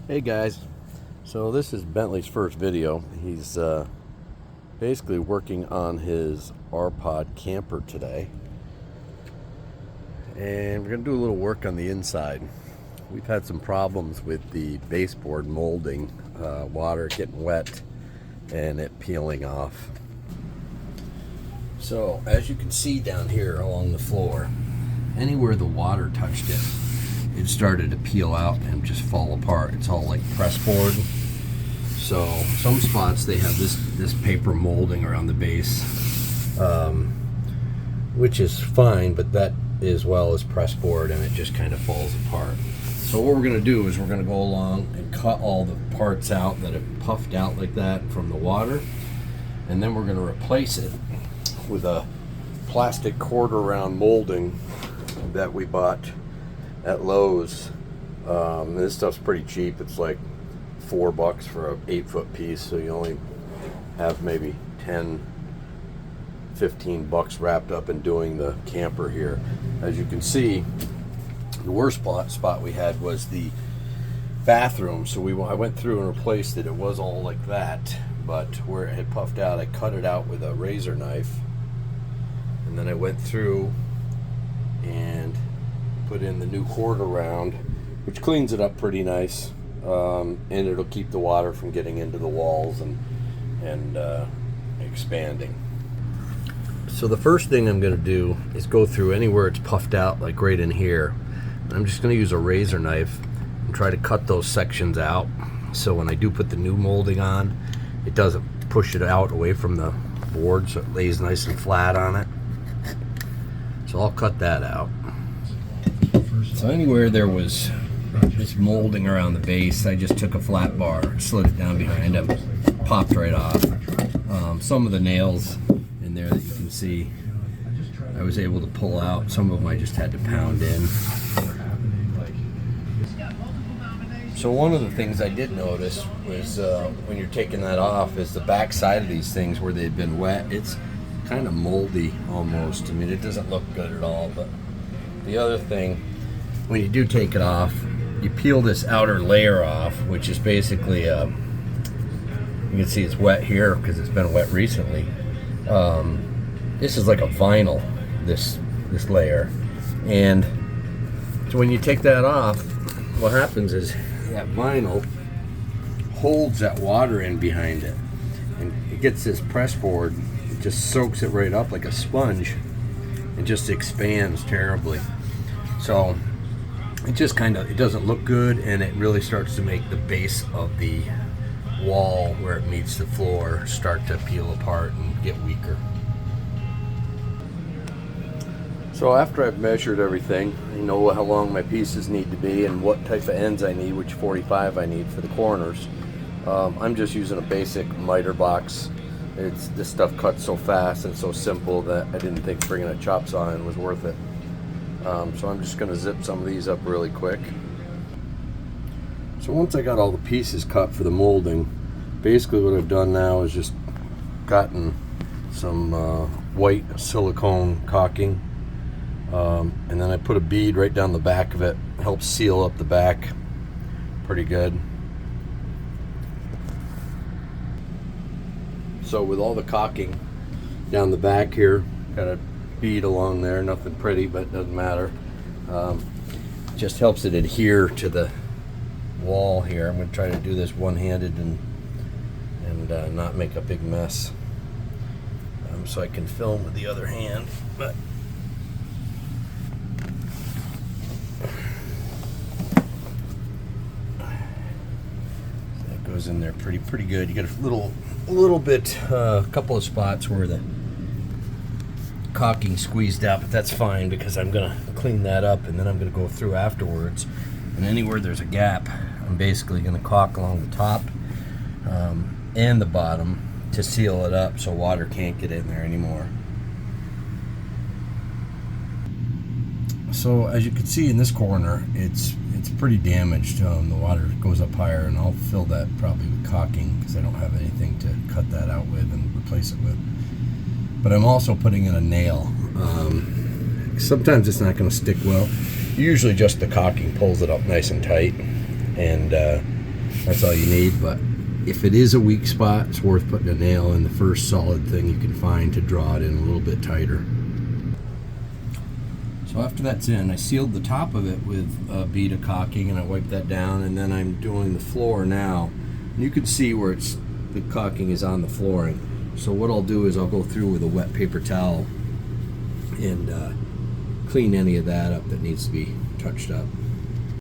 Hey guys, so this is Bentley's first video. He's basically working on his RPod camper today, and we're going to do a little work on the inside. We've had some problems with the baseboard molding, water getting wet and it peeling off. So as you can see down here along the floor, anywhere the water touched it, it started to peel out and just fall apart. It's all like press board. So some spots they have this paper molding around the base, which is fine, but that as well as press board, and it just kind of falls apart. So what we're going to do is we're going to go along and cut all the parts out that have puffed out like that from the water, and then we're going to replace it with a plastic quarter round molding that we bought at Lowe's. This stuff's pretty cheap. It's like $4 for an 8-foot piece, so you only have maybe 10-15 bucks wrapped up in doing the camper here. As you can see, the worst spot we had was the bathroom. So I went through and replaced it. It was all like that, but where it had puffed out, I cut it out with a razor knife, and then I went through and put in the new quarter round, which cleans it up pretty nice, and it'll keep the water from getting into the walls and expanding. So the first thing I'm going to do is go through anywhere it's puffed out, like right in here. I'm just going to use a razor knife and try to cut those sections out, so when I do put the new molding on, it doesn't push it out away from the board, so it lays nice and flat on it. So I'll cut that out. So anywhere there was this molding around the base, I just took a flat bar, slid it down behind them, popped right off. Some of the nails in there that you can see, I was able to pull out. Some of them I just had to pound in. So one of the things I did notice was when you're taking that off is the back side of these things where they've been wet. It's kind of moldy almost. I mean, it doesn't look good at all. But the other thing, when you do take it off, you peel this outer layer off, which is basically you can see it's wet here because it's been wet recently. This is like a vinyl, this layer, and so when you take that off, what happens is that vinyl holds that water in behind it, and it gets this press board, it just soaks it right up like a sponge and just expands terribly. So it just it doesn't look good, and it really starts to make the base of the wall where it meets the floor start to peel apart and get weaker. So after I've measured everything, I know how long my pieces need to be and what type of ends I need, which 45 I need for the corners. I'm just using a basic miter box. This stuff cuts so fast and so simple that I didn't think bringing a chop saw in was worth it. So I'm just going to zip some of these up really quick. So once I got all the pieces cut for the molding, basically what I've done now is just gotten some white silicone caulking, and then I put a bead right down the back of it. It helps seal up the back pretty good. So with all the caulking down the back here, got a bead along there, nothing pretty, but it doesn't matter. Just helps it adhere to the wall here. I'm going to try to do this one-handed and not make a big mess, so I can film with the other hand. But that goes in there pretty good. You get a little bit, a couple of spots where the caulking squeezed out, but that's fine because I'm gonna clean that up, and then I'm gonna go through afterwards, and anywhere there's a gap, I'm basically gonna caulk along the top and the bottom to seal it up so water can't get in there anymore. So as you can see in this corner, it's pretty damaged. The water goes up higher, and I'll fill that probably with caulking because I don't have anything to cut that out with and replace it with. But I'm also putting in a nail. Sometimes it's not going to stick well. Usually just the caulking pulls it up nice and tight, and That's all you need. But if it is a weak spot, it's worth putting a nail in the first solid thing you can find to draw it in a little bit tighter. So after that's in, I sealed the top of it with a bead of caulking, and I wiped that down, and then I'm doing the floor now. And you can see where the caulking is on the flooring. So what I'll do is I'll go through with a wet paper towel and clean any of that up that needs to be touched up.